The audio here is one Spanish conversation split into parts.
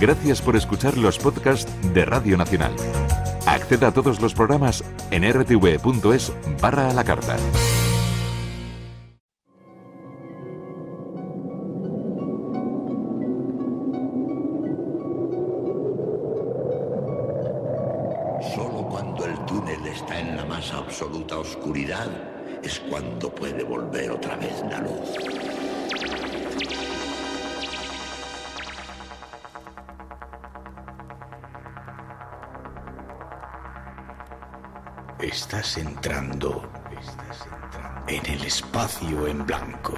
Gracias por escuchar los podcasts de Radio Nacional. Acceda a todos los programas en rtv.es/a la carta. Solo cuando el túnel está en la más absoluta oscuridad es cuando puede volver otra vez la luz. Estás entrando en el espacio en blanco.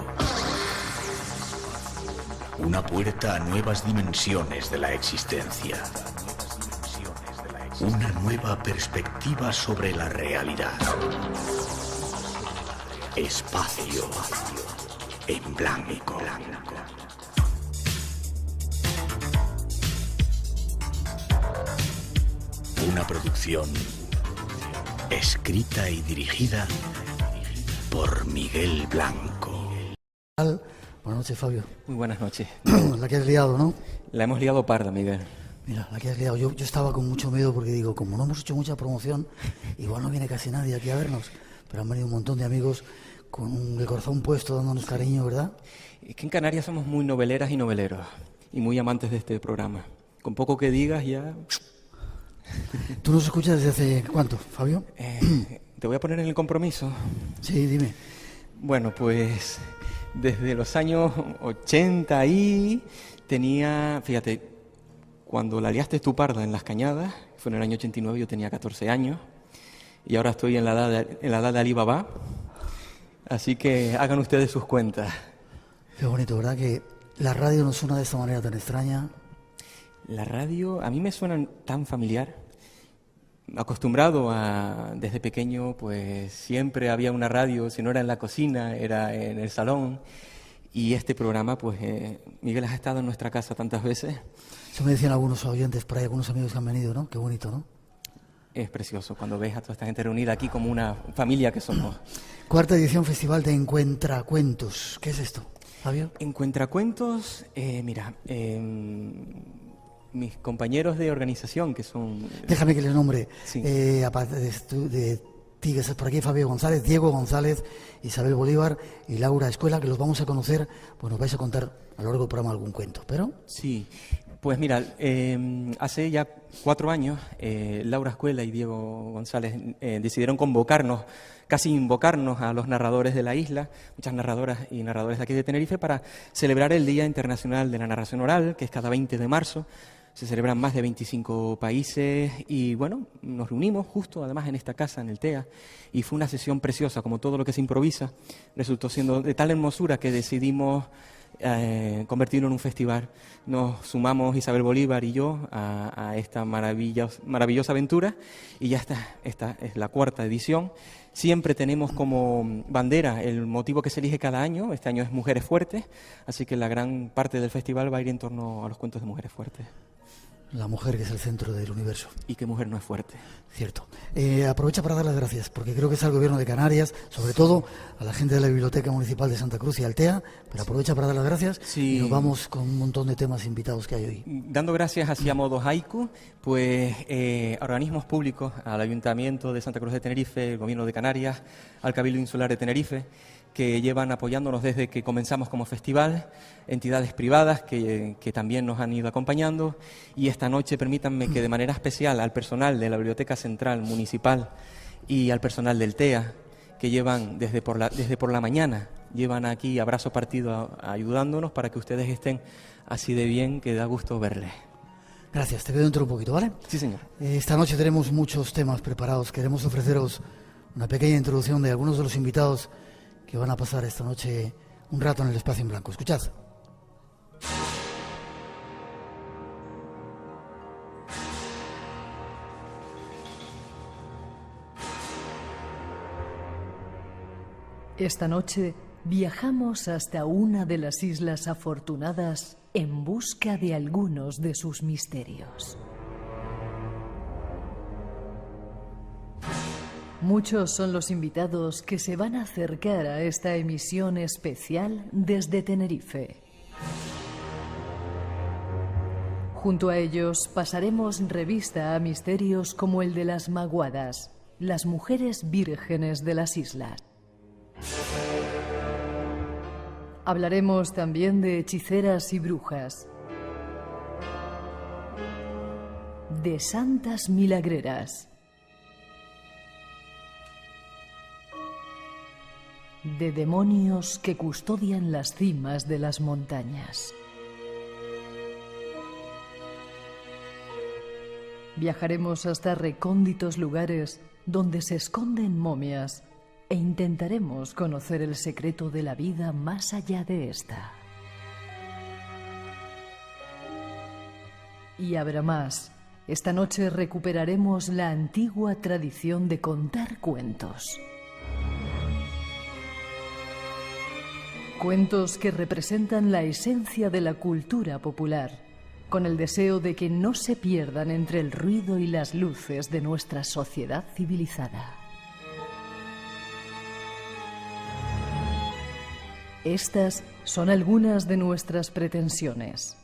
Una puerta a nuevas dimensiones de la existencia. Una nueva perspectiva sobre la realidad. Espacio en blanco. Una producción escrita y dirigida por Miguel Blanco. Buenas noches, Fabio. Muy buenas noches. La que has liado, ¿no? La hemos liado parda, Miguel. Mira, la que has liado. Yo estaba con mucho miedo porque digo, como no hemos hecho mucha promoción, igual no viene casi nadie aquí a vernos. Pero han venido un montón de amigos con el corazón puesto, dándonos cariño, ¿verdad? Es que en Canarias somos muy noveleras y noveleros. Y muy amantes de este programa. Con poco que digas ya... ¿Tú nos escuchas desde hace cuánto, Fabio? Te voy a poner en el compromiso. Sí, dime. Bueno, pues desde los años 80 y tenía, fíjate, cuando la liaste tú parda en Las Cañadas, fue en el año 89, yo tenía 14 años, y ahora estoy en la edad de Alibaba, así que hagan ustedes sus cuentas. Qué bonito, ¿verdad? Que la radio nos suena de esta manera tan extraña. La radio a mí me suena tan familiar. Acostumbrado desde pequeño, pues siempre había una radio, si no era en la cocina, era en el salón. Y este programa, pues Miguel, has estado en nuestra casa tantas veces. Eso me decían algunos oyentes por ahí, algunos amigos que han venido, ¿no? Qué bonito, ¿no? Es precioso cuando ves a toda esta gente reunida aquí como una familia que somos. Cuarta edición Festival de Encuentracuentos. ¿Qué es esto, Fabio? Encuentracuentos, mira... mis compañeros de organización, que son... Déjame que les nombre. Sí. Aparte de ti, que estás por aquí, Fabio González, Diego González, Isabel Bolívar y Laura Escuela, que los vamos a conocer, pues nos vais a contar a lo largo del programa algún cuento, ¿pero? Sí, pues mira, hace ya 4 años, Laura Escuela y Diego González decidieron convocarnos, casi invocarnos a los narradores de la isla, muchas narradoras y narradores de aquí de Tenerife, para celebrar el Día Internacional de la Narración Oral, que es cada 20 de marzo. Se celebran más de 25 países y, bueno, nos reunimos justo, además, en esta casa, en el TEA, y fue una sesión preciosa, como todo lo que se improvisa. Resultó siendo de tal hermosura que decidimos convertirlo en un festival. Nos sumamos Isabel Bolívar y yo a esta maravillosa aventura y ya está, esta es la 4ª edición. Siempre tenemos como bandera el motivo que se elige cada año. Este año es Mujeres Fuertes, así que la gran parte del festival va a ir en torno a los cuentos de mujeres fuertes. La mujer que es el centro del universo. ¿Y qué mujer no es fuerte? Cierto. Aprovecha para dar las gracias, porque creo que es al Gobierno de Canarias, sobre todo a la gente de la Biblioteca Municipal de Santa Cruz y al TEA, pero aprovecha para dar las gracias y nos vamos con un montón de temas invitados que hay hoy. Dando gracias así a modo haiku, pues organismos públicos, al Ayuntamiento de Santa Cruz de Tenerife, el Gobierno de Canarias, al Cabildo Insular de Tenerife, que llevan apoyándonos desde que comenzamos como festival, entidades privadas que también nos han ido acompañando, y esta noche permítanme que de manera especial al personal de la Biblioteca Central Municipal y al personal del TEA, que llevan desde por la mañana, llevan aquí a brazo partido ayudándonos para que ustedes estén así de bien, que da gusto verles. Gracias, te quedo dentro un poquito, ¿vale? Sí, señor. Esta noche tenemos muchos temas preparados, queremos ofreceros una pequeña introducción de algunos de los invitados que van a pasar esta noche un rato en el espacio en blanco. Escuchad. Esta noche viajamos hasta una de las Islas Afortunadas en busca de algunos de sus misterios. Muchos son los invitados que se van a acercar a esta emisión especial desde Tenerife. Junto a ellos pasaremos revista a misterios como el de las maguadas, las mujeres vírgenes de las islas. Hablaremos también de hechiceras y brujas, de santas milagreras, de demonios que custodian las cimas de las montañas. Viajaremos hasta recónditos lugares donde se esconden momias e intentaremos conocer el secreto de la vida más allá de esta. Y habrá más. Esta noche recuperaremos la antigua tradición de contar cuentos. Cuentos que representan la esencia de la cultura popular, con el deseo de que no se pierdan entre el ruido y las luces de nuestra sociedad civilizada. Estas son algunas de nuestras pretensiones.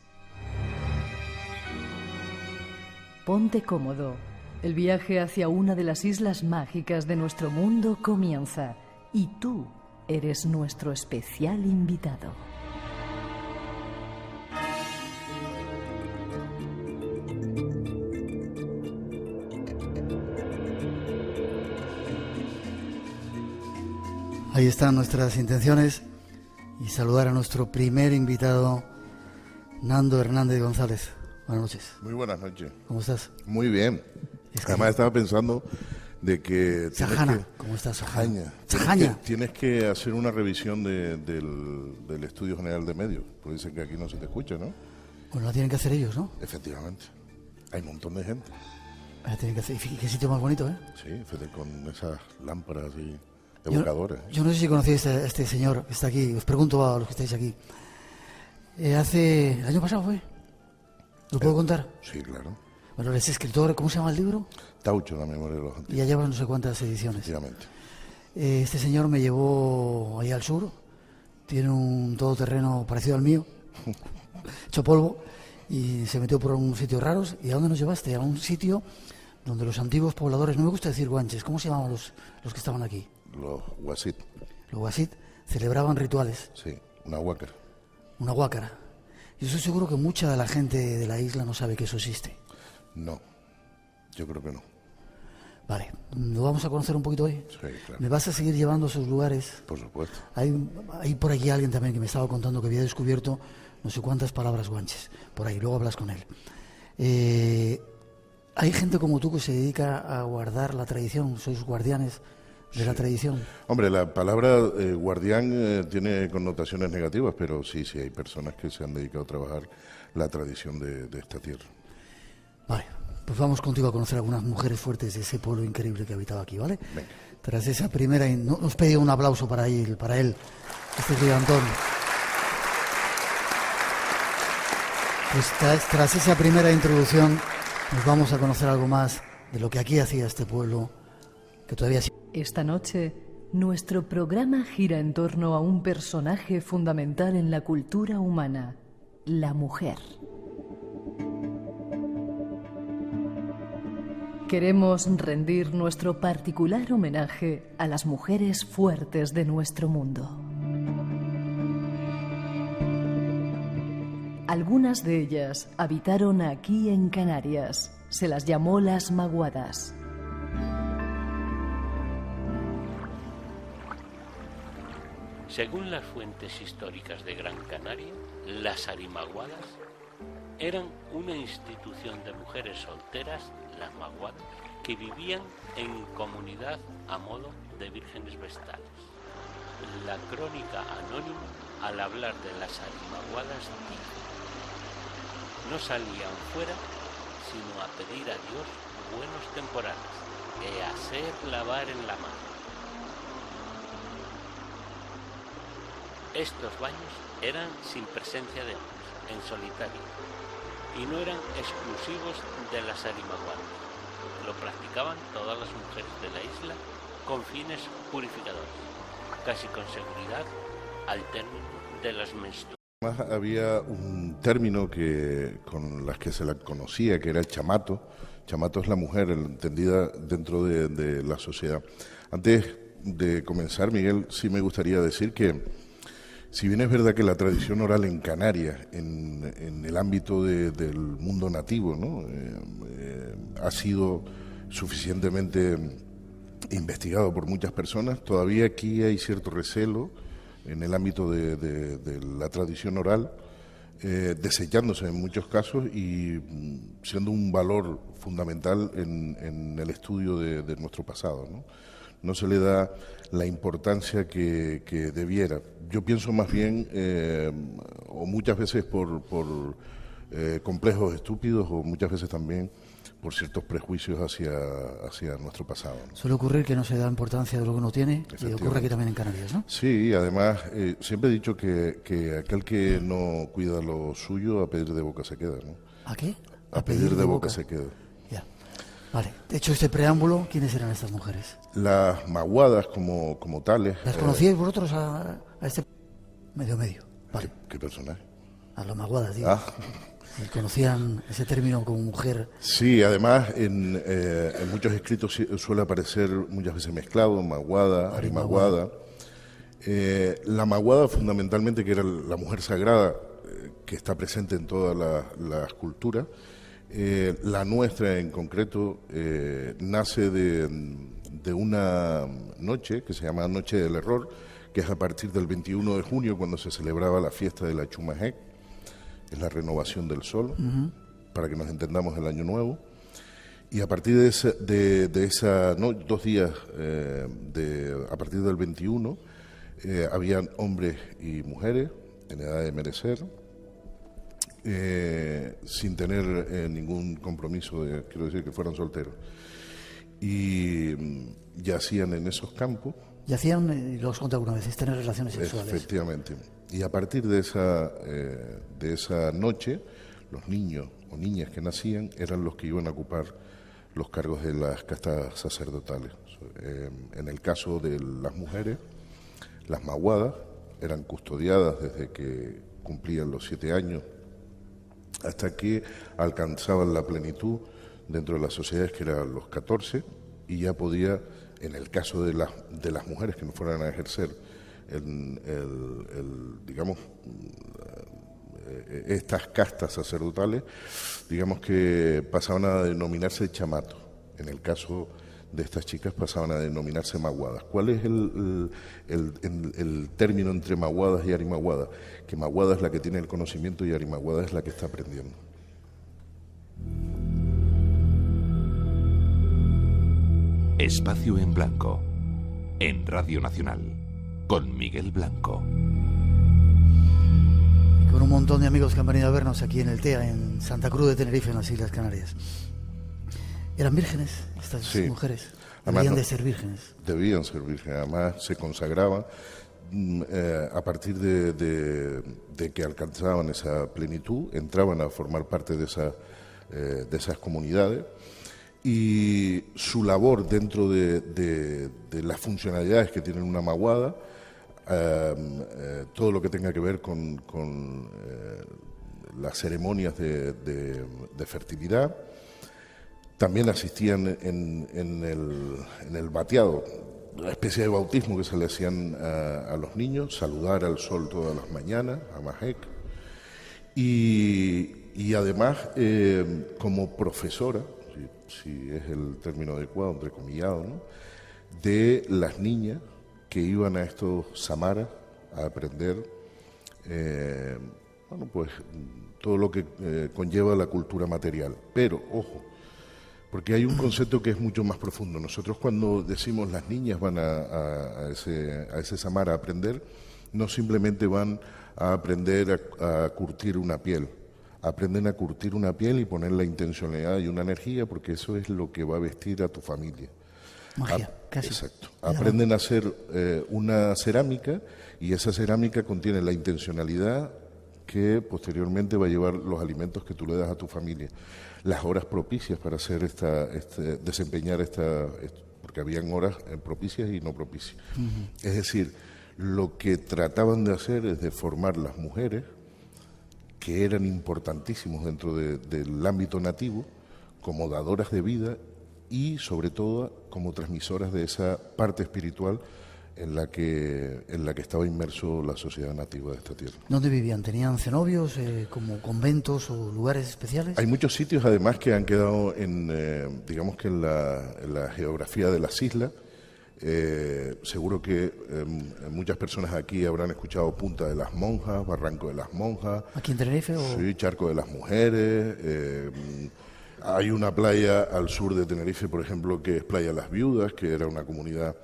Ponte cómodo. El viaje hacia una de las islas mágicas de nuestro mundo comienza y tú eres nuestro especial invitado. Ahí están nuestras intenciones y saludar a nuestro primer invitado, Nando Hernández González. Buenas noches. Muy buenas noches. ¿Cómo estás? Muy bien. Además estaba pensando de que... Sajana, ¿cómo estás, Sajana? Sajaña. Tienes que hacer una revisión del Estudio General de Medios, porque dicen que aquí no se te escucha, ¿no? Bueno, la tienen que hacer ellos, ¿no? Efectivamente. Hay un montón de gente. La tienen que hacer. ¿Y qué sitio más bonito, eh? Sí, con esas lámparas y evocadores. Yo no sé si conocéis a este señor que está aquí. Os pregunto a los que estáis aquí. El año pasado fue. ¿Lo puedo contar? Sí, claro. Bueno, es escritor. ¿Cómo se llama el libro? Taucho, la memoria de los Y antiguos. ya lleva no sé cuántas ediciones. Efectivamente. Este señor me llevó ahí al sur. Tiene un todoterreno parecido al mío, hecho polvo, y se metió por un sitio raros. ¿Y a dónde nos llevaste? A un sitio donde los antiguos pobladores, no me gusta decir guanches, ¿cómo se llamaban los que estaban aquí? Los huasit. Los huasit celebraban rituales. Sí, una huácara. Una huácara. Y estoy seguro que mucha de la gente de la isla no sabe que eso existe. No, yo creo que no. Vale, ¿lo vamos a conocer un poquito hoy? Sí, claro. ¿Me vas a seguir llevando a esos lugares? Por supuesto. Hay por aquí alguien también que me estaba contando que había descubierto no sé cuántas palabras guanches. Por ahí, luego hablas con él. Hay gente como tú que se dedica a guardar la tradición, sois guardianes de la tradición. Hombre, la palabra guardián tiene connotaciones negativas, pero sí, hay personas que se han dedicado a trabajar la tradición de esta tierra. Vale, pues vamos contigo a conocer algunas mujeres fuertes de ese pueblo increíble que habitaba aquí, ¿vale? Venga. Tras esa primera... Nos pedí un aplauso para él, este gigantón. Pues tras esa primera introducción nos vamos a conocer algo más de lo que aquí hacía este pueblo, que todavía... Esta noche, nuestro programa gira en torno a un personaje fundamental en la cultura humana, la mujer. Queremos rendir nuestro particular homenaje a las mujeres fuertes de nuestro mundo. Algunas de ellas habitaron aquí en Canarias. Se las llamó las maguadas. Según las fuentes históricas de Gran Canaria, las arimaguadas eran una institución de mujeres solteras, las maguadas, que vivían en comunidad a modo de vírgenes vestales. La crónica anónima, al hablar de las arimaguadas, dice: no salían fuera sino a pedir a Dios buenos temporales e a hacer lavar en la mar. Estos baños eran sin presencia de hombres, en solitario, y no eran exclusivos de las arimaguadas. Lo practicaban todas las mujeres de la isla con fines purificadores, casi con seguridad al término de las menstruaciones. Además, había un término con las que se la conocía, que era el chamato. Chamato es la mujer entendida dentro de la sociedad. Antes de comenzar, Miguel, sí me gustaría decir que, si bien es verdad que la tradición oral en Canarias, en el ámbito del mundo nativo, ¿no? Ha sido suficientemente investigado por muchas personas, todavía aquí hay cierto recelo en el ámbito de la tradición oral, desechándose en muchos casos y siendo un valor fundamental en el estudio de nuestro pasado, ¿no? No se le da la importancia que debiera. Yo pienso más bien, o muchas veces por complejos estúpidos, o muchas veces también por ciertos prejuicios hacia nuestro pasado, ¿no? Suele ocurrir que no se da importancia de lo que uno tiene, y ocurre aquí también en Canarias, ¿no? Sí, además, siempre he dicho que aquel que no cuida lo suyo, a pedir de boca se queda, ¿no? ¿A qué? A pedir de boca se queda. Ya. Vale, hecho este preámbulo, ¿quiénes eran estas mujeres? Las maguadas como tales. ¿Las conocíais vosotros a este medio? Vale. ¿Qué personaje? A las maguadas, digo. ¿Conocían ese término como mujer? Sí, además en muchos escritos suele aparecer muchas veces mezclado, maguada, arimaguada. La maguada fundamentalmente, que era la mujer sagrada, que está presente en todas las culturas. La nuestra en concreto nace de una noche que se llama Noche del Error, que es a partir del 21 de junio, cuando se celebraba la fiesta de la Chumajec, es la renovación del sol, para que nos entendamos el año nuevo. Y a partir de esa 2 días, a partir del 21, habían hombres y mujeres en edad de merecer, sin tener ningún compromiso, quiero decir que fueran solteros. Y yacían en esos campos. Yacían, lo has contado alguna vez, tener relaciones sexuales. Efectivamente. Y a partir de esa noche, los niños o niñas que nacían eran los que iban a ocupar los cargos de las castas sacerdotales. En el caso de las mujeres, las maguadas eran custodiadas desde que cumplían los 7 años hasta que alcanzaban la plenitud dentro de las sociedades, que eran los 14, y ya podía, en el caso de las mujeres que no fueran a ejercer digamos, estas castas sacerdotales, digamos que pasaban a denominarse chamato. En el caso de estas chicas pasaban a denominarse maguadas. ¿Cuál es el término entre maguadas y arimaguadas? Que maguada es la que tiene el conocimiento y arimaguada es la que está aprendiendo. Espacio en Blanco, en Radio Nacional, con Miguel Blanco. Y con un montón de amigos que han venido a vernos aquí en el TEA, en Santa Cruz de Tenerife, en las Islas Canarias. ¿Eran vírgenes estas mujeres? Debían de ser vírgenes. Debían ser vírgenes, además se consagraban a partir de que alcanzaban esa plenitud, entraban a formar parte de esas comunidades. Y su labor dentro de las funcionalidades que tienen una maguada, todo lo que tenga que ver con las ceremonias de fertilidad. También asistían en el bateado, una especie de bautismo que se le hacían a los niños, saludar al sol todas las mañanas, a Majek. Y además, como profesora, si es el término adecuado, entrecomillado, ¿no?, de las niñas que iban a estos samaras a aprender, pues todo lo que conlleva la cultura material. Pero, ojo, porque hay un concepto que es mucho más profundo. Nosotros cuando decimos las niñas van a ese samara a aprender, no simplemente van a aprender a curtir una piel. Aprenden a curtir una piel y poner la intencionalidad y una energía, porque eso es lo que va a vestir a tu familia. Magia, casi. Exacto. Aprenden a hacer una cerámica, y esa cerámica contiene la intencionalidad que posteriormente va a llevar los alimentos que tú le das a tu familia. Las horas propicias para hacer desempeñar porque habían horas propicias y no propicias. Es decir, lo que trataban de hacer es de formar las mujeres que eran importantísimos dentro del ámbito nativo, como dadoras de vida y sobre todo como transmisoras de esa parte espiritual en la que estaba inmerso la sociedad nativa de esta tierra. ¿Dónde vivían? ¿Tenían cenobios, como conventos o lugares especiales? Hay muchos sitios además que han quedado digamos que en la geografía de las islas. Seguro que muchas personas aquí habrán escuchado Punta de las Monjas, Barranco de las Monjas. ¿Aquí en Tenerife? Sí, Charco de las Mujeres. Hay una playa al sur de Tenerife, por ejemplo, que es Playa Las Viudas, que era una comunidad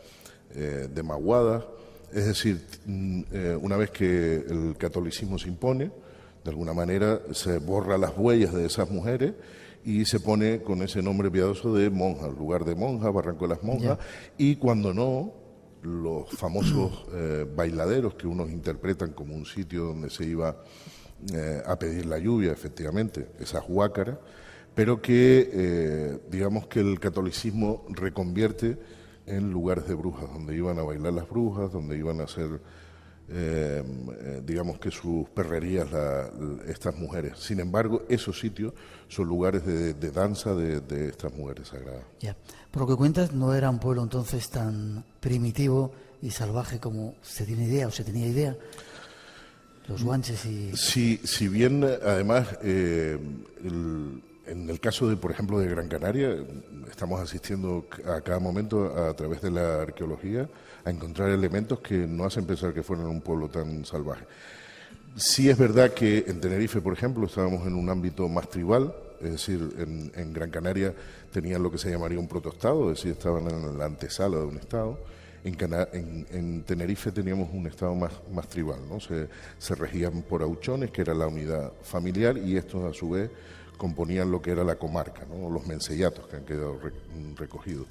de maguadas. Es decir, una vez que el catolicismo se impone, de alguna manera se borra las huellas de esas mujeres y se pone con ese nombre piadoso de monja, lugar de monja, Barranco de las Monjas, y cuando no, los famosos bailaderos que unos interpretan como un sitio donde se iba a pedir la lluvia, efectivamente, esas huácaras, pero que digamos que el catolicismo reconvierte en lugares de brujas, donde iban a bailar las brujas, donde iban a hacer digamos que sus perrerías estas mujeres. Sin embargo, esos sitios son lugares de danza de estas mujeres sagradas. Ya. Por lo que cuentas, no era un pueblo entonces tan primitivo y salvaje como se tiene idea o se tenía idea. Los guanches y... Sí, si bien además en el caso de, por ejemplo, de Gran Canaria, estamos asistiendo a cada momento a través de la arqueología a encontrar elementos que no hacen pensar que fueran un pueblo tan salvaje. Sí es verdad que en Tenerife, por ejemplo, estábamos en un ámbito más tribal, es decir, en Gran Canaria tenían lo que se llamaría un protoestado, es decir, estaban en la antesala de un estado. En Tenerife teníamos un estado más tribal, ¿no? Se regían por auchones, que era la unidad familiar, y estos a su vez componían lo que era la comarca, ¿no? Los mencellatos que han quedado recogidos.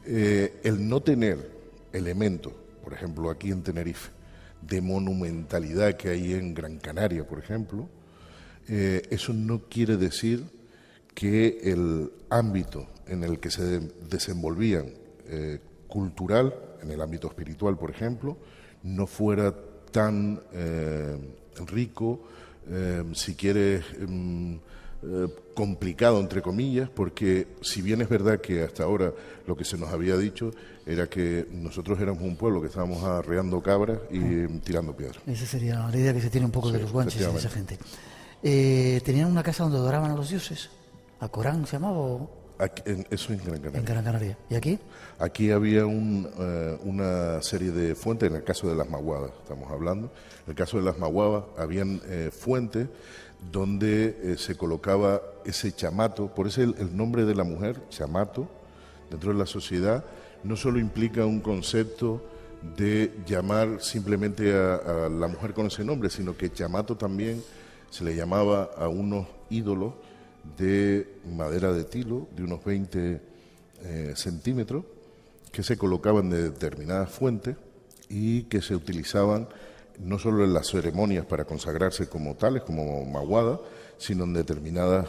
El no tener elementos, por ejemplo, aquí en Tenerife, de monumentalidad que hay en Gran Canaria, por ejemplo, eso no quiere decir que el ámbito en el que se desenvolvían cultural, en el ámbito espiritual, por ejemplo, no fuera tan rico, si quieres, complicado, entre comillas, porque si bien es verdad que hasta ahora lo que se nos había dicho era que nosotros éramos un pueblo que estábamos arreando cabras y tirando piedras. Esa sería la idea que se tiene un poco de los guanches de esa gente. ¿Tenían una casa donde adoraban a los dioses? ¿A Corán se llamaba? Eso en Gran Canaria. En Gran Canaria. ¿Y aquí? Aquí había una serie de fuentes, en el caso de las maguadas estamos hablando. En el caso de las maguadas habían fuentes donde se colocaba ese chamato, por eso el nombre de la mujer, chamato, dentro de la sociedad, no solo implica un concepto de llamar simplemente a la mujer con ese nombre, sino que chamato también se le llamaba a unos ídolos de madera de tilo, de unos 20 centímetros, que se colocaban de determinadas fuentes y que se utilizaban no solo en las ceremonias para consagrarse como tales, como maguada, sino en determinadas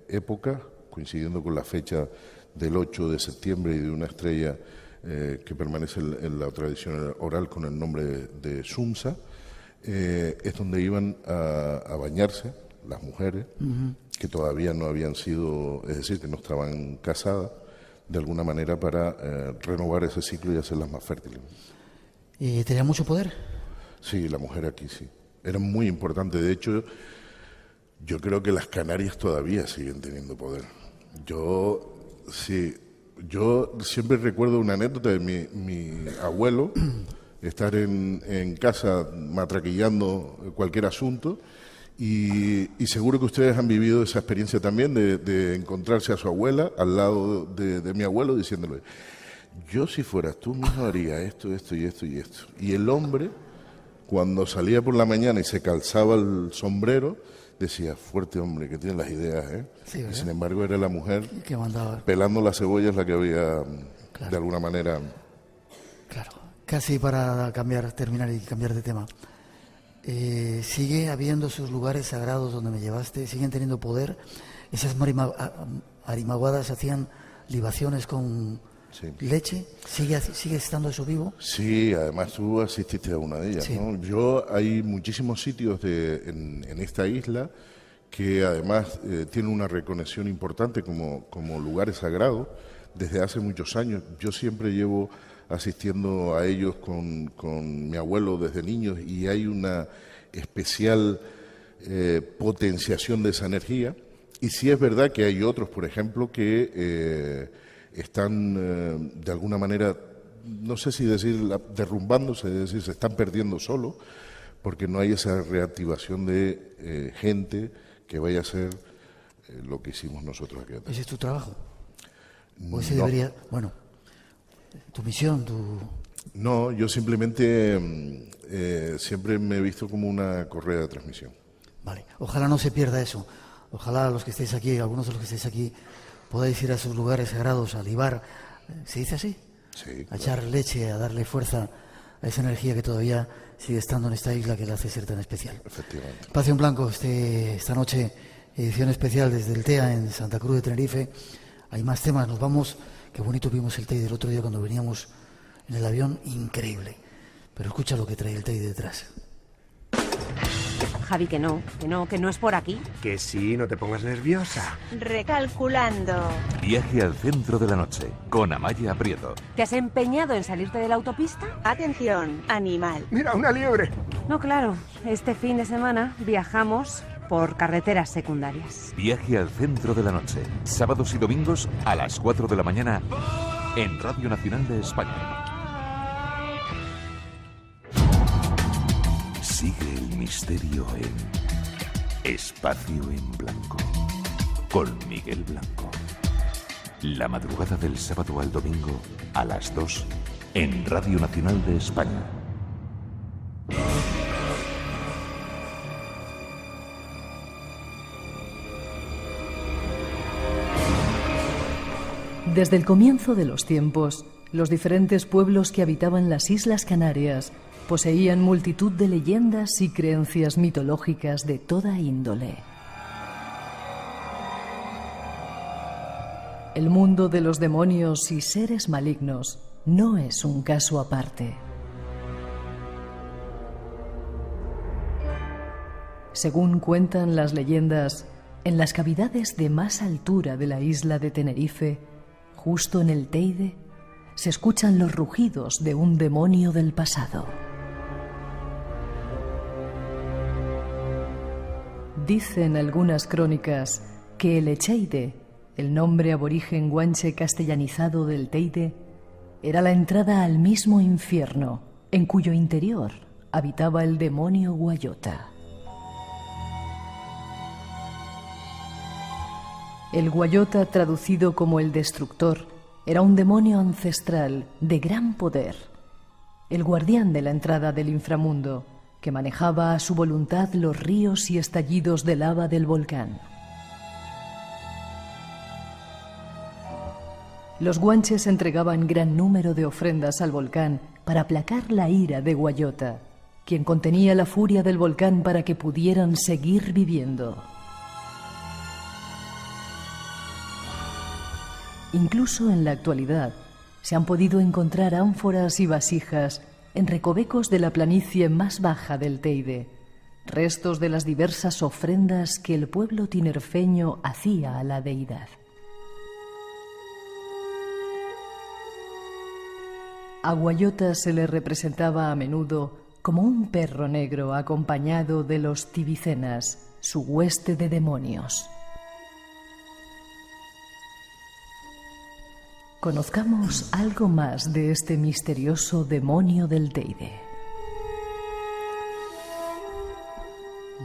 épocas, coincidiendo con la fecha del 8 de septiembre y de una estrella que permanece en la tradición oral con el nombre de Sumsa, es donde iban a bañarse las mujeres, que todavía no habían sido, es decir, que no estaban casadas, de alguna manera para renovar ese ciclo y hacerlas más fértiles. ¿Y tenía mucho poder? Sí, la mujer aquí sí. Era muy importante. De hecho, yo creo que las Canarias todavía siguen teniendo poder. Yo siempre recuerdo una anécdota de mi abuelo, estar en casa matraquillando cualquier asunto, y seguro que ustedes han vivido esa experiencia también de encontrarse a su abuela al lado de mi abuelo diciéndole: yo si fueras tú mismo haría esto, esto y esto y esto. Y el hombre, cuando salía por la mañana y se calzaba el sombrero, decía: fuerte hombre, que tiene las ideas, ¿eh? Sí, y sin embargo era la mujer que mandaba, pelando las cebollas, la que había, claro, de alguna manera. Claro, casi para terminar y cambiar de tema. ¿Sigue habiendo sus lugares sagrados donde me llevaste? ¿Siguen teniendo poder? ¿Esas arimaguadas hacían libaciones con Sí. leche, ¿sigue estando eso vivo? Sí, además tú asististe a una de ellas, Sí. ¿no? Hay muchísimos sitios en esta isla que además tienen una reconexión importante como lugares sagrados desde hace muchos años. Yo siempre llevo asistiendo a ellos con mi abuelo desde niños y hay una especial potenciación de esa energía. Y sí es verdad que hay otros, por ejemplo, que están de alguna manera, no sé si decir derrumbándose, es decir, se están perdiendo solo, porque no hay esa reactivación de gente que vaya a hacer lo que hicimos nosotros aquí. ¿Ese es tu trabajo? ¿O ese No. debería, bueno, tu misión, No, yo simplemente siempre me he visto como una correa de transmisión. Vale, ojalá no se pierda eso. Ojalá los que estéis aquí, algunos de los que estéis aquí, podáis ir a esos lugares sagrados, a libar, ¿se dice así? Sí, A echar leche, a darle fuerza a esa energía que todavía sigue estando en esta isla que la hace ser tan especial. efectivamente. Espacio en Blanco, esta noche, edición especial desde el TEA en Santa Cruz de Tenerife. Hay más temas, nos vamos. Qué bonito vimos el Teide del otro día cuando veníamos en el avión, increíble. Pero escucha lo que trae el Teide detrás. Javi, que no es por aquí. Que sí, no te pongas nerviosa. Recalculando. Viaje al centro de la noche con Amaya Prieto. ¿Te has empeñado en salirte de la autopista? Atención, animal. Mira, una liebre. No, claro. Este fin de semana viajamos por carreteras secundarias. Viaje al centro de la noche. Sábados y domingos a las 4 de la mañana en Radio Nacional de España. Sigue el misterio en Espacio en Blanco con Miguel Blanco. La madrugada del sábado al domingo a las 2 en Radio Nacional de España. Desde el comienzo de los tiempos, los diferentes pueblos que habitaban las Islas Canarias poseían multitud de leyendas y creencias mitológicas de toda índole. El mundo de los demonios y seres malignos no es un caso aparte. Según cuentan las leyendas, en las cavidades de más altura de la isla de Tenerife, justo en el Teide, se escuchan los rugidos de un demonio del pasado. Dicen algunas crónicas que el Echeide, el nombre aborigen guanche castellanizado del Teide, era la entrada al mismo infierno, en cuyo interior habitaba el demonio Guayota. El Guayota, traducido como el destructor, era un demonio ancestral de gran poder, el guardián de la entrada del inframundo, que manejaba a su voluntad los ríos y estallidos de lava del volcán. Los guanches entregaban gran número de ofrendas al volcán para aplacar la ira de Guayota, quien contenía la furia del volcán para que pudieran seguir viviendo. Incluso en la actualidad se han podido encontrar ánforas y vasijas en recovecos de la planicie más baja del Teide, restos de las diversas ofrendas que el pueblo tinerfeño hacía a la deidad. A Guayota se le representaba a menudo como un perro negro acompañado de los tibicenas, su hueste de demonios. Conozcamos algo más de este misterioso demonio del Teide.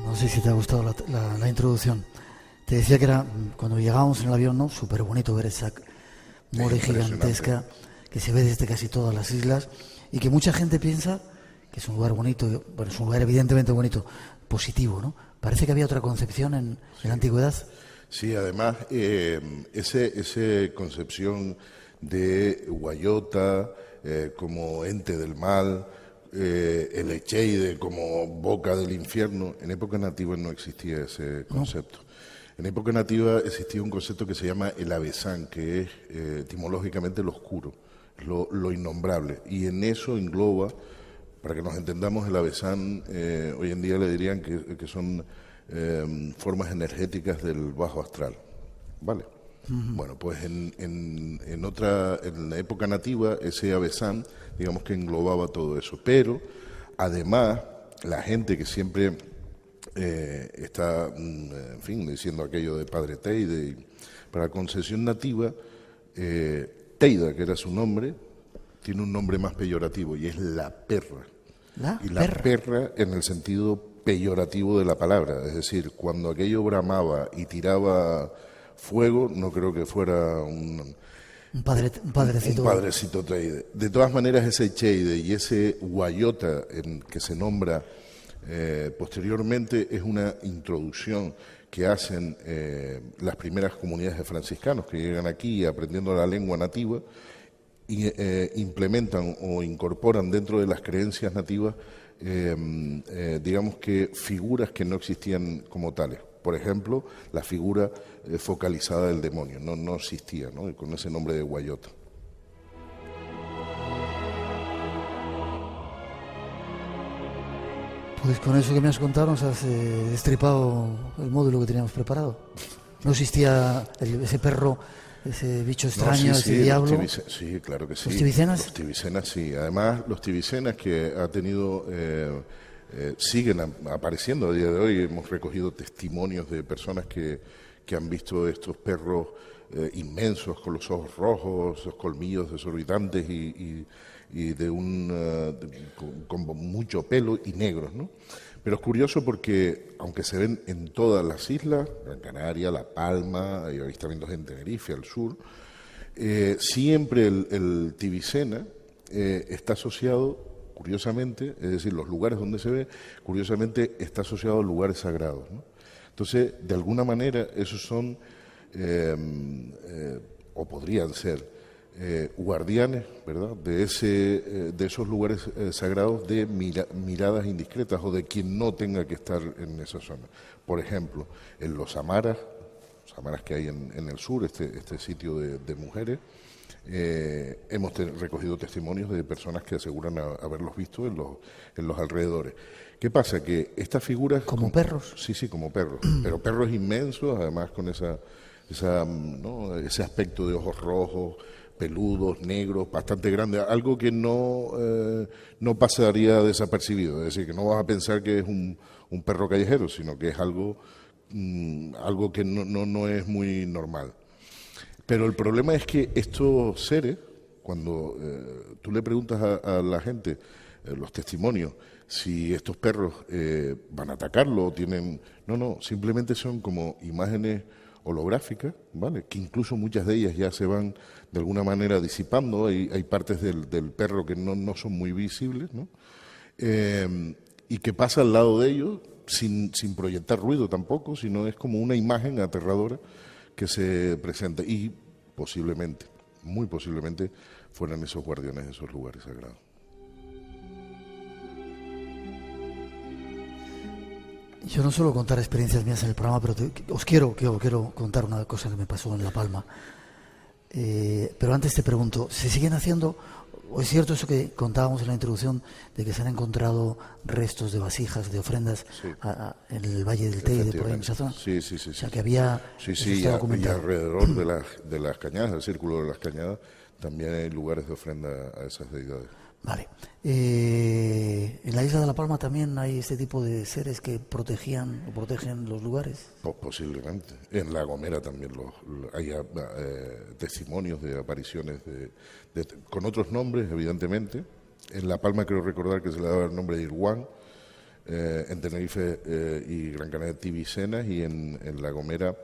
No sé si te ha gustado la introducción. Te decía que era, cuando llegábamos en el avión, ¿no? Súper bonito ver esa mole gigantesca que se ve desde casi todas las islas y que mucha gente piensa que es un lugar bonito, bueno, es un lugar evidentemente bonito, positivo, ¿no? Parece que había otra concepción en la antigüedad. Sí, además, esa concepción de Guayota como ente del mal, el Echeide como boca del infierno, en épocas nativas no existía ese concepto. En época nativa existía un concepto que se llama el avesán, que es etimológicamente lo oscuro, lo innombrable, y en eso engloba, para que nos entendamos, el avesán hoy en día le dirían que son formas energéticas del bajo astral, ¿vale? Bueno, pues en la época nativa ese avesán, digamos que englobaba todo eso, pero además la gente que siempre está, en fin, diciendo aquello de Padre Teide, para la concesión nativa, Teida, que era su nombre, tiene un nombre más peyorativo y es la perra. La perra en el sentido peyorativo de la palabra, es decir, cuando aquello bramaba y tiraba fuego, no creo que fuera un padrecito Teide. De todas maneras, ese Teide y ese Guayota que se nombra posteriormente es una introducción que hacen las primeras comunidades de franciscanos que llegan aquí aprendiendo la lengua nativa y implementan o incorporan dentro de las creencias nativas, digamos que figuras que no existían como tales. Por ejemplo, la figura focalizada del demonio, no existía, ¿no? Con ese nombre de Guayota. Pues con eso que me has contado nos has destripado el módulo que teníamos preparado. No existía ese perro, ese bicho extraño, ese diablo. Sí, claro que sí. ¿Los tibicenas? Los tibicenas sí. Además, los tibicenas que ha tenido... siguen apareciendo a día de hoy. Hemos recogido testimonios de personas que han visto estos perros inmensos con los ojos rojos, esos colmillos desorbitantes y con mucho pelo y negros, ¿no? Pero es curioso porque, aunque se ven en todas las islas, Gran Canaria, La Palma, hay avistamientos en Tenerife, al sur, siempre el tibicena está asociado, curiosamente, es decir, los lugares donde se ve, curiosamente está asociado a lugares sagrados, ¿no? Entonces, de alguna manera, esos son, o podrían ser, guardianes, ¿verdad?, de esos lugares sagrados de miradas indiscretas o de quien no tenga que estar en esa zona. Por ejemplo, en los Samaras que hay en el sur, este sitio de mujeres, hemos recogido testimonios de personas que aseguran haberlos visto en los alrededores. ¿Qué pasa? Que estas figuras... ¿Como perros? Sí, como perros, pero perros inmensos, además con ese aspecto de ojos rojos, peludos, negros, bastante grandes, algo que no pasaría desapercibido, es decir, que no vas a pensar que es un perro callejero, sino que es algo que no es muy normal. Pero el problema es que estos seres, cuando tú le preguntas a la gente, los testimonios, si estos perros van a atacarlo o tienen... No, simplemente son como imágenes holográficas, ¿vale?, que incluso muchas de ellas ya se van de alguna manera disipando, hay partes del perro que no son muy visibles, ¿no? Y que pasa al lado de ellos sin proyectar ruido tampoco, sino es como una imagen aterradora que se presenta y posiblemente, muy posiblemente, fueran esos guardianes de esos lugares sagrados. Yo no suelo contar experiencias mías en el programa, pero os quiero contar una cosa que me pasó en La Palma. Pero antes te pregunto, ¿se siguen haciendo, o es cierto eso que contábamos en la introducción, de que se han encontrado restos de vasijas, de ofrendas en el Valle del Teide, por ahí en esa zona? Sí. O sea, que había... y alrededor de las cañadas, el círculo de las cañadas, también hay lugares de ofrenda a esas deidades. Vale. ¿En la isla de La Palma también hay este tipo de seres que protegen los lugares? Posiblemente. En La Gomera también hay testimonios de apariciones con otros nombres, evidentemente. En La Palma creo recordar que se le daba el nombre de Irguán, en Tenerife y Gran Canaria Tibicenas, y en La Gomera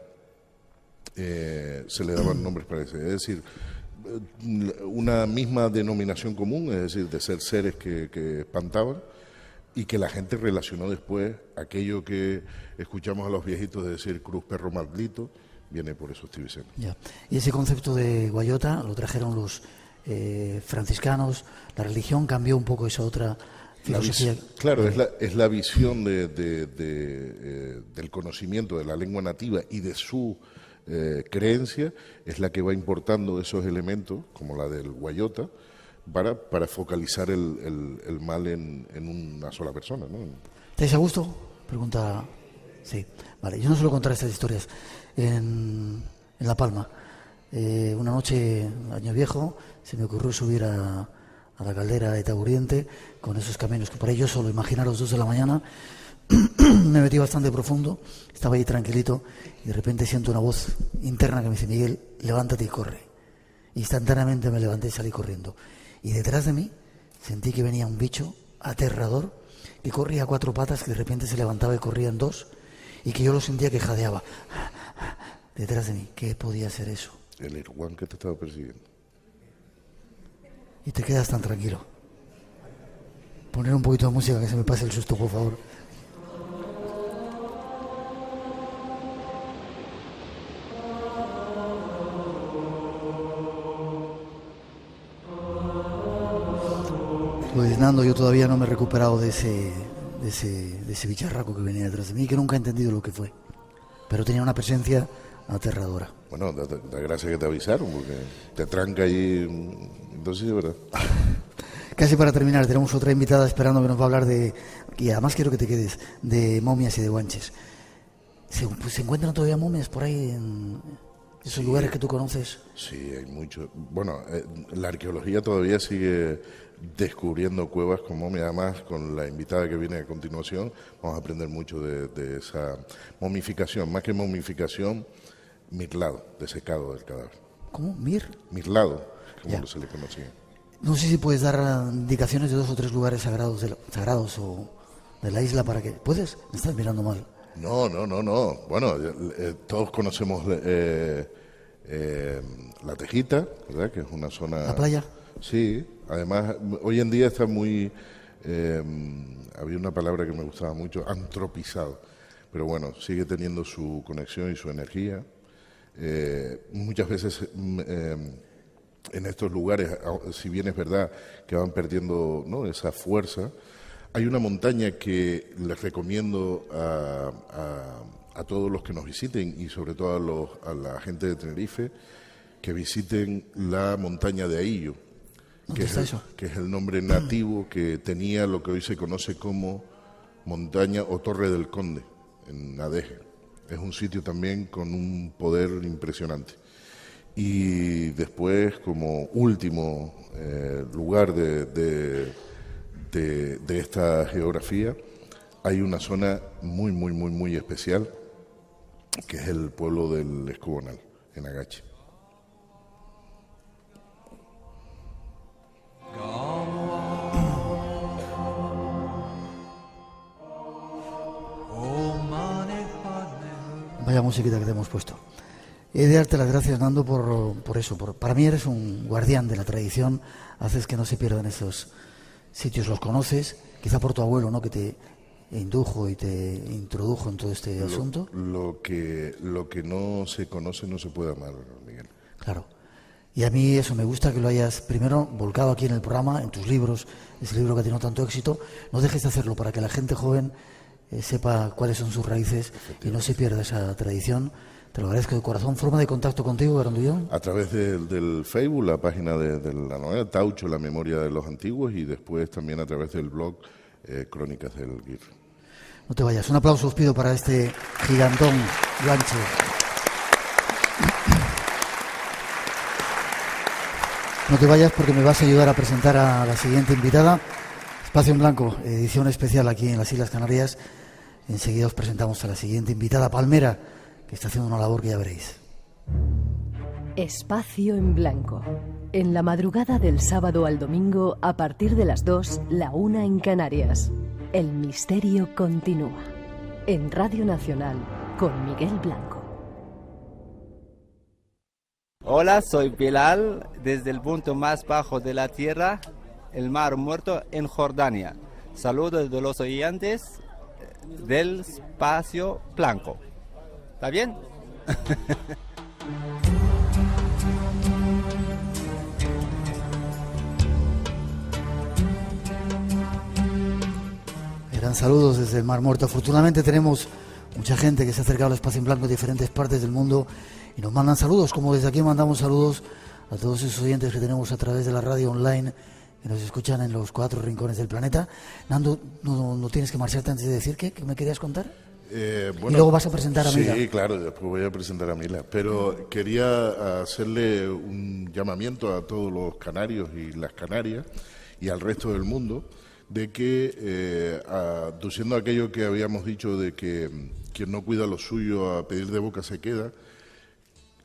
se le daban nombres parecidos. Es decir, una misma denominación común, es decir, de ser seres que espantaban, y que la gente relacionó después aquello que escuchamos a los viejitos de decir cruz perro maldito, viene por esos tibicenas. Ya. Y ese concepto de Guayota lo trajeron los franciscanos, la religión cambió un poco esa otra filosofía. Claro, es la visión del conocimiento de la lengua nativa y de su creencia, es la que va importando esos elementos, como la del guayota, para focalizar el mal en una sola persona, ¿no? ¿Estáis a gusto? Pregunta. Sí, vale. Yo no suelo contar estas historias. En La Palma, una noche, año viejo, se me ocurrió subir a la caldera de Taburiente con esos caminos que por ahí yo solo, imaginaros, 2 de la mañana, me metí bastante profundo, estaba ahí tranquilito y de repente siento una voz interna que me dice: Miguel, levántate y corre. Instantáneamente me levanté y salí corriendo. Y detrás de mí sentí que venía un bicho aterrador que corría a 4 patas, que de repente se levantaba y corría en 2, y que yo lo sentía que jadeaba detrás de mí. ¿Qué podía ser eso? El Irguán que te estaba persiguiendo. Y te quedas tan tranquilo. Poner un poquito de música que se me pase el susto, por favor. Pues Nando, yo todavía no me he recuperado de ese bicharraco que venía detrás de mí, que nunca he entendido lo que fue. Pero tenía una presencia aterradora. Bueno, da gracia que te avisaron, porque te tranca ahí. Entonces, de verdad. Casi para terminar, tenemos otra invitada esperando que nos va a hablar de, y además quiero que te quedes, de momias y de guanches. ¿Se encuentran todavía momias por ahí en esos lugares que tú conoces? Sí, hay mucho. Bueno, la arqueología todavía sigue descubriendo cuevas con momias. Además, con la invitada que viene a continuación, vamos a aprender mucho de esa momificación. Más que momificación, mirlado, desecado del cadáver. ¿Cómo? Mirlado, como se le conocía. No sé si puedes dar indicaciones de 2 o 3 lugares sagrados o de la isla para que... ¿Puedes? Me estás mirando mal. No. Bueno, todos conocemos la Tejita, ¿verdad? Que es una zona... ¿La playa? Sí. Además, hoy en día está muy... había una palabra que me gustaba mucho, antropizado. Pero bueno, sigue teniendo su conexión y su energía. Muchas veces... en estos lugares, si bien es verdad que van perdiendo, ¿no?, esa fuerza, hay una montaña que les recomiendo a todos los que nos visiten y sobre todo a la gente de Tenerife, que visiten la montaña de Ahillo, que es el nombre nativo que tenía lo que hoy se conoce como montaña o Torre del Conde, en Adeje. Es un sitio también con un poder impresionante. Y después, como último lugar de esta geografía, hay una zona muy especial, que es el pueblo del Escobonal, en Agache. Vaya musiquita que te hemos puesto. He de darte las gracias, Nando, por eso. Para mí eres un guardián de la tradición, haces que no se pierdan esos sitios, los conoces, quizá por tu abuelo, ¿no?, que te indujo y te introdujo en todo este asunto. Lo que no se conoce no se puede amar, Miguel. Claro. Y a mí eso me gusta, que lo hayas primero volcado aquí en el programa, en tus libros, ese libro que ha tenido tanto éxito. No dejes de hacerlo para que la gente joven sepa cuáles son sus raíces y no se pierda esa tradición. Te lo agradezco de corazón. ¿Forma de contacto contigo, Garandullón? A través del Facebook, la página de la novela Taucho, la memoria de los antiguos, y después también a través del blog Crónicas del Guir. No te vayas. Un aplauso os pido para este gigantón guanche. No te vayas porque me vas a ayudar a presentar a la siguiente invitada. Espacio en Blanco, edición especial aquí en las Islas Canarias. Enseguida os presentamos a la siguiente invitada, Palmera, que está haciendo una labor que ya veréis. Espacio en Blanco. En la madrugada del sábado al domingo, a partir de las 2, la 1 en Canarias. El misterio continúa. En Radio Nacional, con Miguel Blanco. Hola, soy Bilal, desde el punto más bajo de la tierra, el Mar Muerto, en Jordania. Saludos de los oyentes del Espacio Blanco. ¿Está bien? Llegan saludos desde el Mar Muerto. Afortunadamente tenemos mucha gente que se ha acercado al Espacio en Blanco de diferentes partes del mundo y nos mandan saludos, como desde aquí mandamos saludos a todos esos oyentes que tenemos a través de la radio online que nos escuchan en los 4 rincones del planeta. Nando, no tienes que marcharte antes de decir ¿qué me querías contar? Bueno, y luego vas a presentar a Mila. Sí, claro, después voy a presentar a Mila. Pero quería hacerle un llamamiento a todos los canarios y las canarias y al resto del mundo de que, aduciendo aquello que habíamos dicho de que quien no cuida lo suyo a pedir de boca se queda,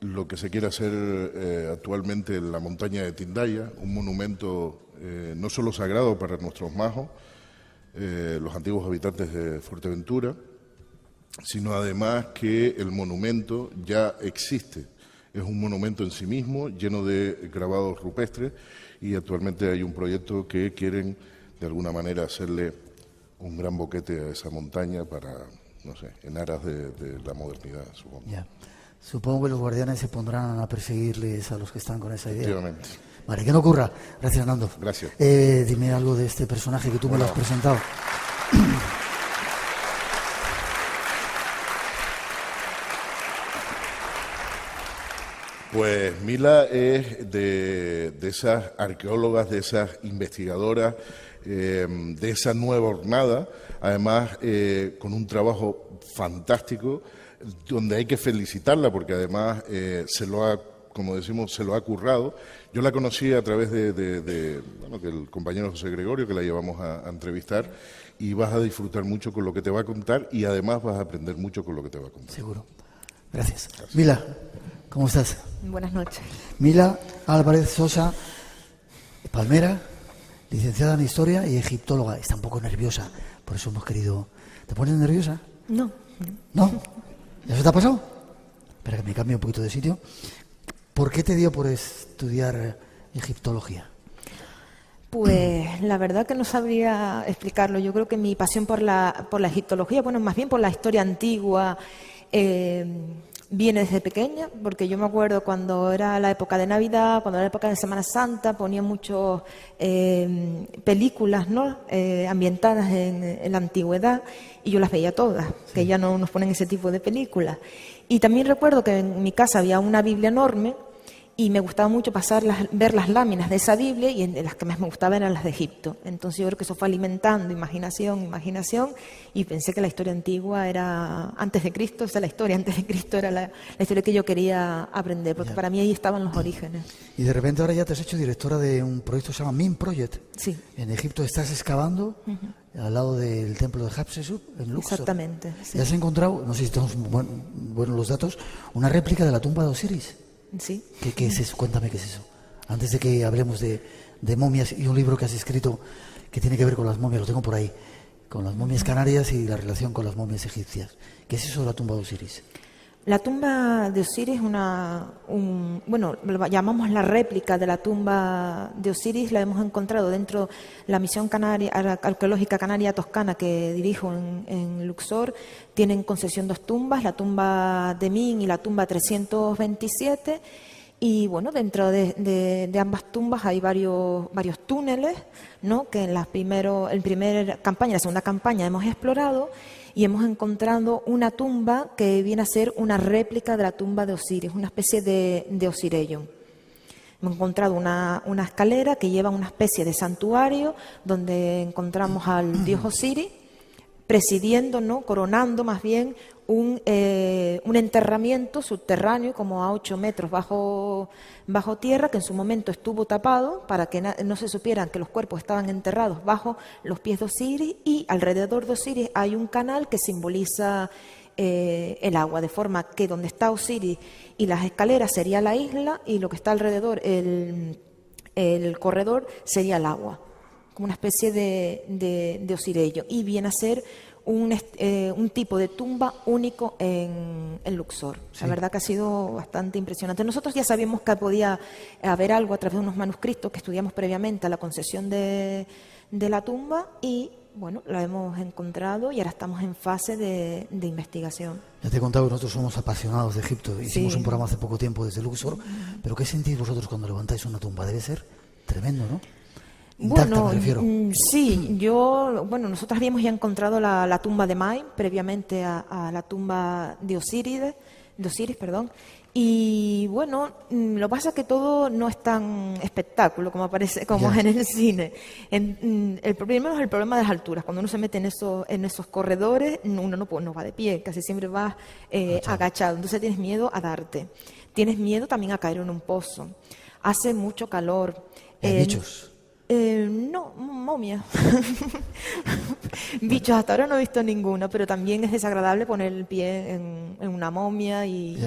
lo que se quiere hacer actualmente en la montaña de Tindaya, un monumento no solo sagrado para nuestros majos, los antiguos habitantes de Fuerteventura, sino además que el monumento ya existe. Es un monumento en sí mismo, lleno de grabados rupestres, y actualmente hay un proyecto que quieren, de alguna manera, hacerle un gran boquete a esa montaña para, no sé, en aras de la modernidad, supongo. Ya. Supongo que los guardianes se pondrán a perseguirles a los que están con esa idea. Efectivamente. Vale, que no ocurra. Gracias, Nando. Gracias. Dime algo de este personaje que tú me lo has presentado. Pues Mila es de esas arqueólogas, de esas investigadoras, de esa nueva hornada, además con un trabajo fantástico, donde hay que felicitarla porque además se lo ha, como decimos, se lo ha currado. Yo la conocí a través de que el compañero José Gregorio, que la llevamos a entrevistar, y vas a disfrutar mucho con lo que te va a contar y además vas a aprender mucho con lo que te va a contar. Seguro. Gracias. Mila, ¿cómo estás? Buenas noches. Mila Álvarez Sosa, palmera, licenciada en Historia y egiptóloga. Está un poco nerviosa, por eso hemos querido... ¿Te pones nerviosa? No. ¿No? ¿Eso te ha pasado? Espera que me cambie un poquito de sitio. ¿Por qué te dio por estudiar egiptología? Pues la verdad que no sabría explicarlo. Yo creo que mi pasión por la egiptología, bueno, más bien por la historia antigua, viene desde pequeña, porque yo me acuerdo cuando era la época de Navidad, cuando era la época de Semana Santa, ponía muchas películas, ¿no?, ambientadas en la antigüedad, y yo las veía todas, que ya no nos ponen ese tipo de películas. Y también recuerdo que en mi casa había una Biblia enorme, y me gustaba mucho ver las láminas de esa Biblia, y las que más me gustaban eran las de Egipto. Entonces yo creo que eso fue alimentando imaginación, y pensé que la historia antigua era antes de Cristo, o sea, la historia antes de Cristo era la historia que yo quería aprender, porque para mí ahí estaban los orígenes. Y de repente ahora ya te has hecho directora de un proyecto que se llama MIM Project. Sí. En Egipto estás excavando al lado del templo de Hatshepsut, en Luxor. Exactamente. Sí. Y has encontrado, no sé si tenemos buenos los datos, una réplica de la tumba de Osiris. Sí. ¿Qué es eso? Cuéntame qué es eso. Antes de que hablemos de momias y un libro que has escrito que tiene que ver con las momias, lo tengo por ahí, con las momias canarias y la relación con las momias egipcias. ¿Qué es eso de la tumba de Osiris? La tumba de Osiris es bueno, lo llamamos la réplica de la tumba de Osiris, la hemos encontrado dentro de la misión arqueológica canaria toscana que dirijo en Luxor. Tienen concesión 2 tumbas, la tumba de Min y la tumba 327, y bueno, dentro de ambas tumbas hay varios túneles, ¿no?, que en la primera campaña y la segunda campaña hemos explorado, y hemos encontrado una tumba que viene a ser una réplica de la tumba de Osiris, una especie de Osireyum. Hemos encontrado una escalera que lleva una especie de santuario donde encontramos al dios Osiris presidiendo, ¿no?, coronando más bien un enterramiento subterráneo como a 8 metros bajo tierra, que en su momento estuvo tapado para que no se supieran que los cuerpos estaban enterrados bajo los pies de Osiris, y alrededor de Osiris hay un canal que simboliza el agua, de forma que donde está Osiris y las escaleras sería la isla, y lo que está alrededor, el corredor, sería el agua, como una especie de osirello, y viene a ser un tipo de tumba único en Luxor. Sí. La verdad que ha sido bastante impresionante. Nosotros ya sabíamos que podía haber algo a través de unos manuscritos que estudiamos previamente a la concesión de la tumba, y bueno, la hemos encontrado y ahora estamos en fase de investigación. Ya te he contado que nosotros somos apasionados de Egipto. Hicimos un programa hace poco tiempo desde Luxor, pero ¿qué sentís vosotros cuando levantáis una tumba? Debe ser tremendo, ¿no? Intacta, Bueno, me refiero. sí, nosotros habíamos ya encontrado la tumba de Mai previamente a la tumba de Osiris, y bueno, lo que pasa es que todo no es tan espectáculo como parece, como en el cine. Primero es el problema de las alturas. Cuando uno se mete en esos corredores, uno no va de pie, casi siempre va agachado. Entonces tienes miedo a darte. Tienes miedo también a caer en un pozo. Hace mucho calor. ¿Hay bichos? No, momias. Bichos hasta ahora no he visto ninguno, pero también es desagradable poner el pie en una momia y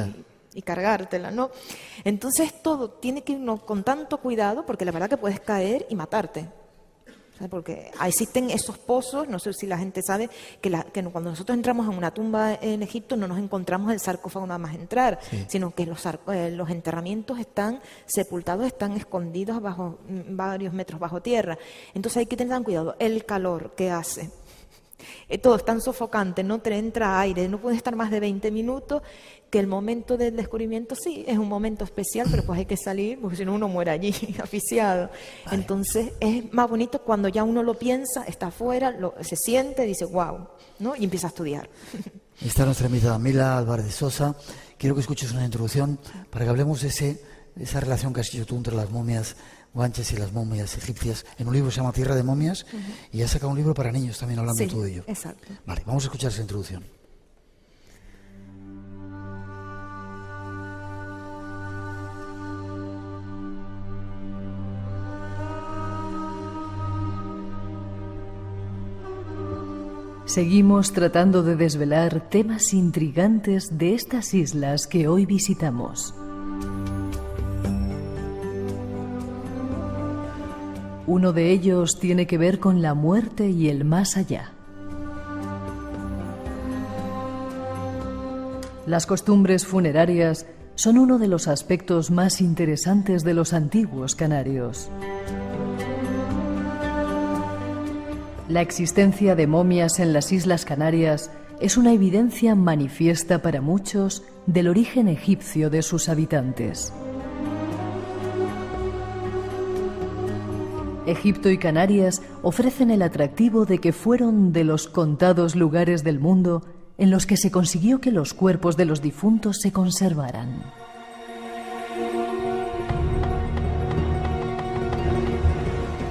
cargártela, ¿no? Entonces todo tiene que irnos con tanto cuidado, porque la verdad que puedes caer y matarte. O sea, porque existen esos pozos, no sé si la gente sabe, que cuando nosotros entramos en una tumba en Egipto no nos encontramos el sarcófago nada más entrar, sino que los enterramientos están sepultados, están escondidos varios metros bajo tierra. Entonces hay que tener cuidado. El calor que hace, todo es tan sofocante, no te entra aire, no puedes estar más de 20 minutos, que el momento del descubrimiento sí es un momento especial, pero pues hay que salir, porque si no uno muere allí asfixiado. Vale. Entonces es más bonito cuando ya uno lo piensa, está afuera, se siente, dice wow, ¿no? Y empieza a estudiar. Está nuestra invitada Mila Álvarez de Sosa. Quiero que escuches una introducción para que hablemos de esa relación que has hecho tú entre las momias guanches y las momias egipcias. En un libro que se llama Tierra de Momias, y has sacado un libro para niños también hablando de todo ello. Exacto. Vale, vamos a escuchar esa introducción. Seguimos tratando de desvelar temas intrigantes de estas islas que hoy visitamos. Uno de ellos tiene que ver con la muerte y el más allá. Las costumbres funerarias son uno de los aspectos más interesantes de los antiguos canarios. La existencia de momias en las Islas Canarias es una evidencia manifiesta para muchos del origen egipcio de sus habitantes. Egipto y Canarias ofrecen el atractivo de que fueron de los contados lugares del mundo en los que se consiguió que los cuerpos de los difuntos se conservaran.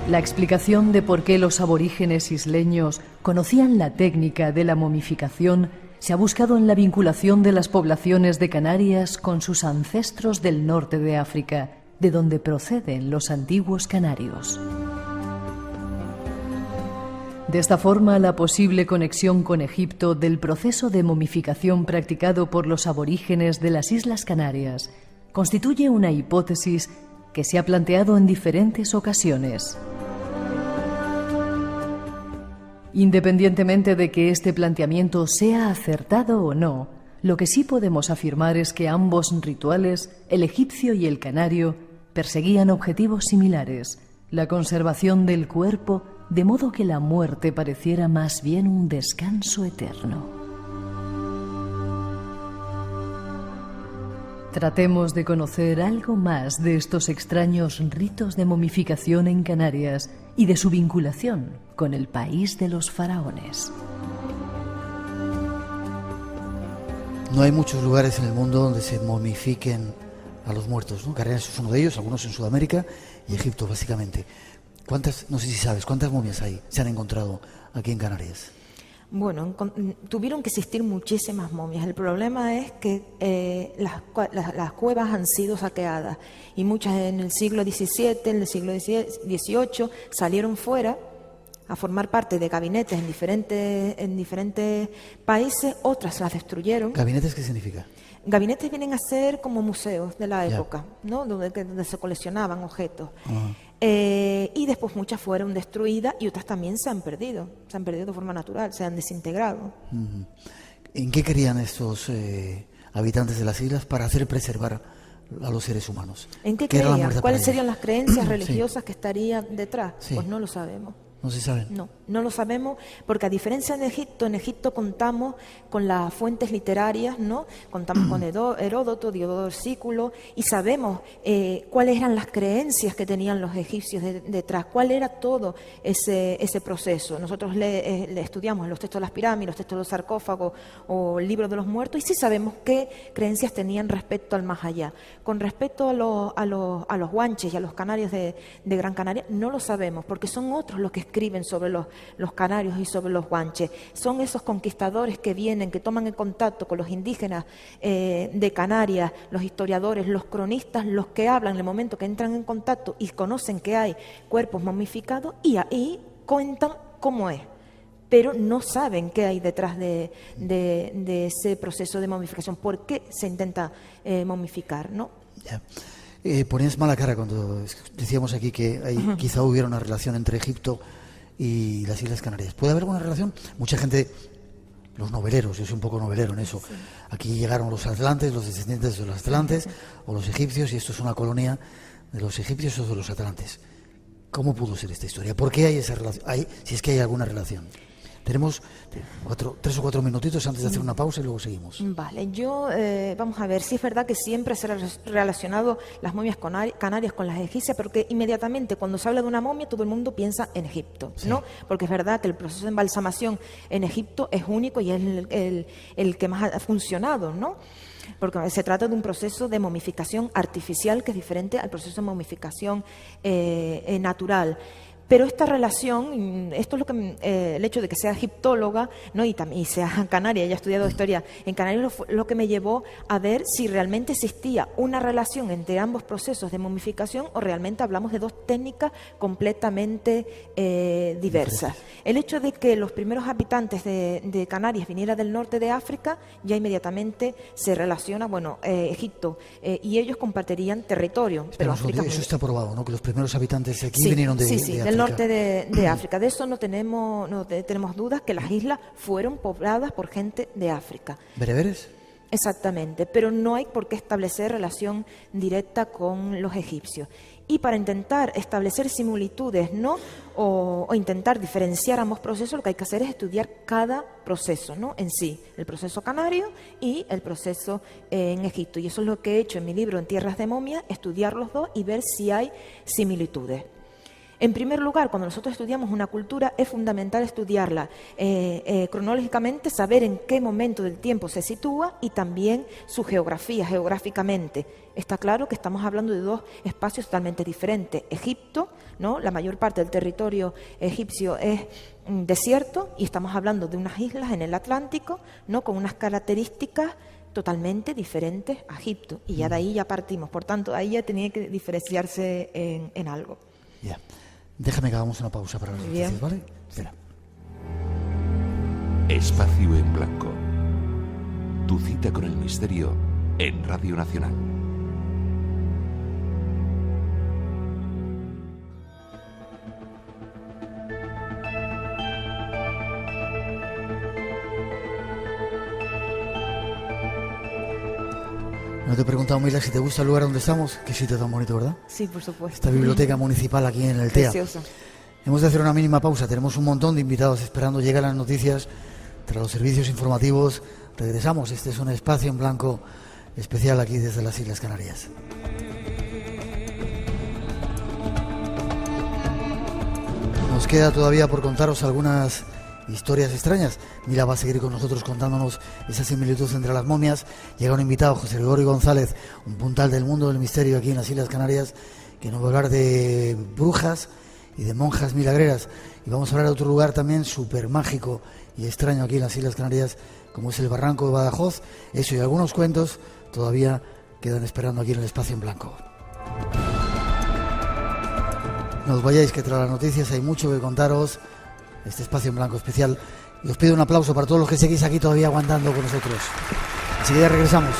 La explicación de por qué los aborígenes isleños conocían la técnica de la momificación se ha buscado en la vinculación de las poblaciones de Canarias con sus ancestros del norte de África, de donde proceden los antiguos canarios. De esta forma, la posible conexión con Egipto del proceso de momificación practicado por los aborígenes de las Islas Canarias constituye una hipótesis que se ha planteado en diferentes ocasiones. Independientemente de que este planteamiento sea acertado o no, lo que sí podemos afirmar es que ambos rituales, el egipcio y el canario, perseguían objetivos similares: la conservación del cuerpo, de modo que la muerte pareciera más bien un descanso eterno. Tratemos de conocer algo más de estos extraños ritos de momificación en Canarias y de su vinculación con el país de los faraones. No hay muchos lugares en el mundo donde se momifiquen a los muertos, ¿no? Canarias es uno de ellos, algunos en Sudamérica y Egipto, básicamente. No sé si sabes, ¿cuántas momias se han encontrado aquí en Canarias? Bueno, tuvieron que existir muchísimas momias. El problema es que las cuevas han sido saqueadas y muchas en el siglo XVII, en el siglo XVIII salieron fuera a formar parte de gabinetes en diferentes países, otras las destruyeron. ¿Gabinetes qué significa? Gabinetes vienen a ser como museos de la época, ¿no? donde se coleccionaban objetos. Y después muchas fueron destruidas y otras también se han perdido de forma natural, se han desintegrado. ¿En qué querían estos habitantes de las islas para hacer preservar a los seres humanos? ¿En qué creían? ¿Cuáles serían las creencias religiosas que estarían detrás? Pues no lo sabemos. ¿No se sabe? No. No lo sabemos porque, a diferencia de en Egipto contamos con las fuentes literarias, ¿no? Contamos con Heródoto, Diodoro Sículo, y sabemos cuáles eran las creencias que tenían los egipcios detrás, cuál era todo ese proceso. Nosotros le estudiamos los textos de las pirámides, los textos de los sarcófagos o el libro de los muertos, y sí sabemos qué creencias tenían respecto al más allá. Con respecto a los guanches y a los canarios de Gran Canaria, no lo sabemos, porque son otros los que escriben sobre los canarios y sobre los guanches. Son esos conquistadores que vienen, que toman en contacto con los indígenas de Canarias, los historiadores, los cronistas, los que hablan en el momento que entran en contacto y conocen que hay cuerpos momificados, y ahí cuentan cómo es, pero no saben qué hay detrás de ese proceso de momificación, por qué se intenta momificar, ¿no? Ya. Ponías mala cara cuando decíamos aquí que quizá hubiera una relación entre Egipto y las Islas Canarias. ¿Puede haber alguna relación? Mucha gente, los noveleros, yo soy un poco novelero en eso. Aquí llegaron los atlantes, los descendientes de los atlantes, o los egipcios, y esto es una colonia de los egipcios o de los atlantes. ¿Cómo pudo ser esta historia? ¿Por qué hay esa relación? Si es que hay alguna relación. Tenemos 3 o 4 minutitos antes de hacer una pausa y luego seguimos. Vale, vamos a ver, sí es verdad que siempre se ha relacionado las momias canarias con las egipcias, porque inmediatamente cuando se habla de una momia todo el mundo piensa en Egipto, ¿no? Porque es verdad que el proceso de embalsamación en Egipto es único y es el que más ha funcionado, ¿no? Porque se trata de un proceso de momificación artificial que es diferente al proceso de momificación natural. Pero esta relación, esto es lo que el hecho de que sea egiptóloga, ¿no? y sea canaria, ella ha estudiado historia en Canarias, lo que me llevó a ver si realmente existía una relación entre ambos procesos de momificación o realmente hablamos de dos técnicas completamente diversas. El hecho de que los primeros habitantes de Canarias vinieran del norte de África ya inmediatamente se relaciona, Egipto y ellos compartirían territorio. Pero África eso está probado, ¿no? Que los primeros habitantes de aquí vinieron de del norte de África. De eso no tenemos dudas, que las islas fueron pobladas por gente de África. ¿Bereberes? Exactamente, pero no hay por qué establecer relación directa con los egipcios. Y para intentar establecer similitudes, ¿no? o intentar diferenciar ambos procesos, lo que hay que hacer es estudiar cada proceso, ¿no? en sí, el proceso canario y el proceso en Egipto. Y eso es lo que he hecho en mi libro En Tierras de Momia, estudiar los dos y ver si hay similitudes. En primer lugar, cuando nosotros estudiamos una cultura, es fundamental estudiarla cronológicamente, saber en qué momento del tiempo se sitúa y también su geografía, geográficamente. Está claro que estamos hablando de dos espacios totalmente diferentes. Egipto, ¿no? La mayor parte del territorio egipcio es desierto y estamos hablando de unas islas en el Atlántico, ¿no? Con unas características totalmente diferentes a Egipto. Y ya de ahí ya partimos. Por tanto, ahí ya tenía que diferenciarse en algo. Ya. Déjame que hagamos una pausa para las noticias, ¿vale? Espera. Espacio en Blanco. Tu cita con el misterio en Radio Nacional. No te he preguntado, Mila, si te gusta el lugar donde estamos. Qué sitio tan bonito, ¿verdad? Sí, por supuesto. Esta biblioteca municipal aquí en el TEA. Preciosa. Hemos de hacer una mínima pausa. Tenemos un montón de invitados esperando. Llegan las noticias. Tras los servicios informativos regresamos. Este es un espacio en blanco especial aquí desde las Islas Canarias. Nos queda todavía por contaros algunas historias extrañas. Mila va a seguir con nosotros contándonos esa similitud entre las momias. Llega un invitado, José Gregorio González, un puntal del mundo del misterio aquí en las Islas Canarias, que nos va a hablar de brujas y de monjas milagreras. Y vamos a hablar de otro lugar también súper mágico y extraño aquí en las Islas Canarias, como es el Barranco de Badajoz. Eso y algunos cuentos todavía quedan esperando aquí en el espacio en blanco. No os vayáis, que tras las noticias hay mucho que contaros. Este espacio en blanco especial. Y os pido un aplauso para todos los que seguís aquí todavía aguantando con nosotros. Enseguida regresamos.